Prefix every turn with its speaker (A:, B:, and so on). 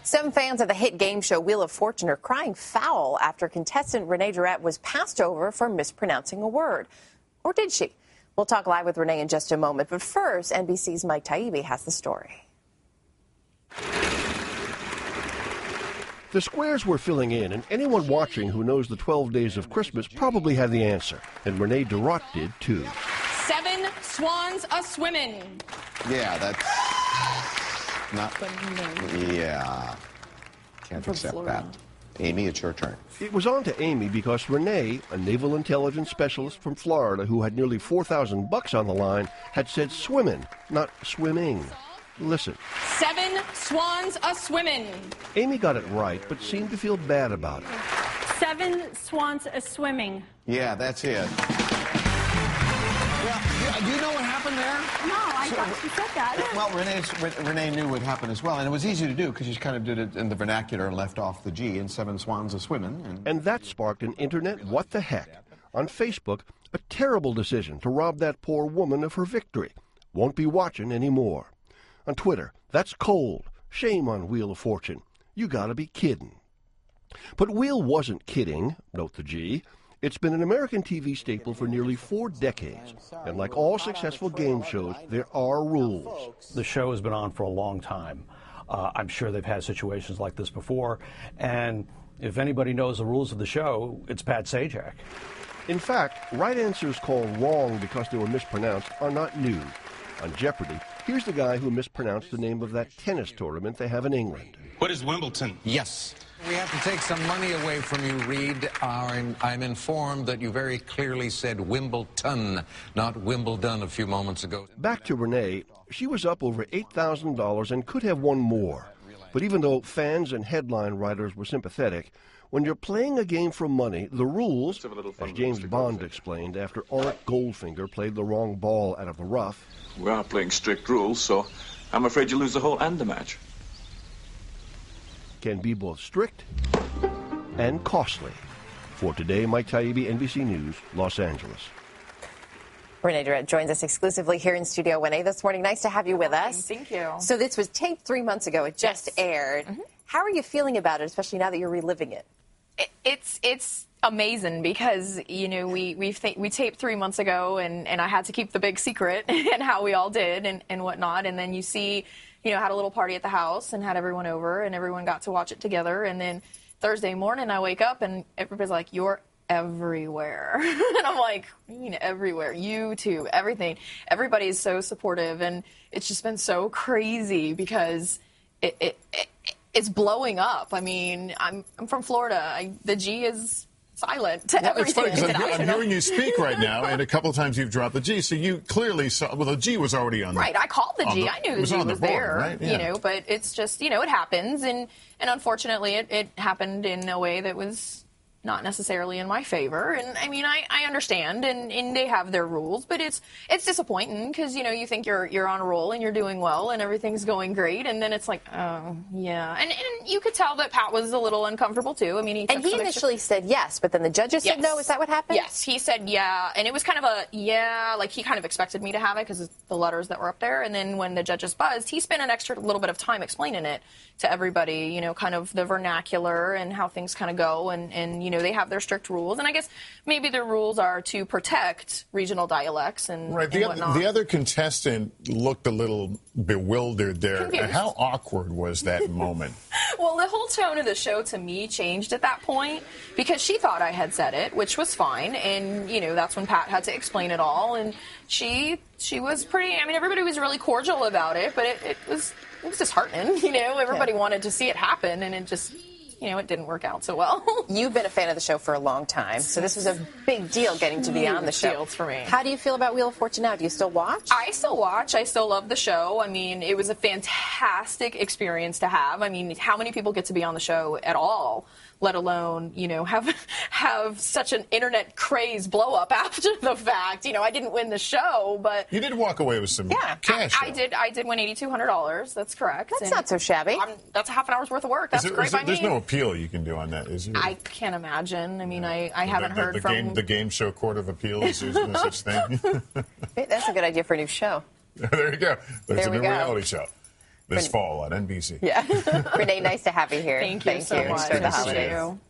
A: Some fans of the hit game show Wheel of Fortune are crying foul after contestant Renee Durette was passed over for mispronouncing a word. Or did she? We'll talk live with Renee in just a moment. But first, NBC's Mike Taibbi has the story.
B: The squares were filling in, and anyone watching who knows the 12 days of Christmas probably had the answer. And Renee Durette did, too.
C: 7 swans, a-swimmin.
D: Yeah, that's not... Yeah. Can't accept that. Amy, it's your turn.
B: It was on to Amy because Renee, a naval intelligence specialist from Florida who had nearly $4,000 on the line, had said swimmin', not swimming. Listen.
C: 7 swans, a-swimmin.
B: Amy got it right, but seemed to feel bad about it.
E: 7 swans, a-swimming.
D: Yeah, that's it. Well, do you know what happened there?
E: No, I thought she said that.
D: Well, Renee knew what happened as well, and it was easy to do because she kind of did it in the vernacular and left off the G, and 7 swans, a-swimmin'.
B: And that sparked an internet what the heck. On Facebook, a terrible decision to rob that poor woman of her victory. Won't be watching anymore. On Twitter, that's cold. Shame on Wheel of Fortune. You gotta be kidding. But Wheel wasn't kidding, note the G. It's been an American TV staple for nearly 4 decades. And like all successful game shows, there are rules.
F: The show has been on for a long time. I'm sure they've had situations like this before. And if anybody knows the rules of the show, it's Pat Sajak.
B: In fact, right answers called wrong because they were mispronounced are not new. On Jeopardy! Here's the guy who mispronounced the name of that tennis tournament they have in England.
G: What is Wimbledon?
H: Yes. We have to take some money away from you, Reed. I'm informed that you very clearly said Wimbledon, not Wimbledon a few moments ago.
B: Back to Renee. She was up over $8,000 and could have won more. But even though fans and headline writers were sympathetic, when you're playing a game for money, the rules, as James Bond explained after Auric Goldfinger played the wrong ball out of the rough.
I: We are playing strict rules, so I'm afraid you lose the hole and the match.
B: Can be both strict and costly. For today, Mike Taibbi, NBC News, Los Angeles.
A: Renee Durette joins us exclusively here in Studio 1A this morning. Nice to have you with us.
C: Thank you.
A: So this was taped 3 months ago. It just aired. Mm-hmm. How are you feeling about it, especially now that you're reliving it?
C: It's amazing because, you know, we taped 3 months ago and I had to keep the big secret and how we all did and whatnot. And then you see, you know, had a little party at the house and had everyone over and everyone got to watch it together. And then Thursday morning I wake up and everybody's like, you're everywhere. And I'm like, you know, everywhere, YouTube, everything. Everybody's so supportive and it's just been so crazy because it's blowing up. I mean, I'm from Florida. The G is silent to everything.
J: It's funny because I'm hearing you speak right now, and a couple of times you've dropped the G, so you clearly saw, well, the G was already on the...
C: Right, I called the G. I knew the G was there,
J: right? Yeah.
C: You know, but it's just, you know, it happens, and unfortunately it happened in a way that was not necessarily in my favor. And I mean, I understand, and they have their rules, but it's disappointing because, you know, you think you're on a roll and you're doing well and everything's going great, and then it's like, oh, yeah. And you could tell that Pat was a little uncomfortable too. I mean, he
A: initially said yes, but then the judges said no. Is that what happened?
C: Yes, he said yeah, and it was kind of a yeah, like he kind of expected me to have it because of the letters that were up there. And then when the judges buzzed, he spent an extra little bit of time explaining it to everybody, you know, kind of the vernacular and how things kind of go, and you know, they have their strict rules, and I guess maybe their rules are to protect regional dialects and
J: right. The other contestant looked a little bewildered there.
C: Confused.
J: How awkward was that moment?
C: Well, the whole tone of the show to me changed at that point because she thought I had said it, which was fine, and you know, that's when Pat had to explain it all, and she was pretty. I mean, everybody was really cordial about it, but it was disheartening. You know, everybody wanted to see it happen, and it just, you know, it didn't work out so well.
A: You've been a fan of the show for a long time, so this was a big deal getting to be on the show.
C: Deal for me.
A: How do you feel about Wheel of Fortune now? Do you still watch?
C: I still watch. I still love the show. I mean, it was a fantastic experience to have. I mean, how many people get to be on the show at all, let alone, you know, have such an internet craze blow up after the fact. You know, I didn't win the show, but
J: you did walk away with some cash.
C: I did win $8,200. That's correct.
A: That's not so shabby.
C: That's a half an hour's worth of work. That's great by me.
J: There's no appeal you can do on that, is there?
C: I can't imagine. I mean, I haven't heard from
J: the game show Court of Appeals. There's no such thing.
A: That's a good idea for a new show.
J: There you go. There's a new reality show. this fall on NBC.
A: Yeah. Renee, nice to have you here.
C: Thank you so much.
A: Enjoy the
C: Nice to
A: holidays.
C: see you.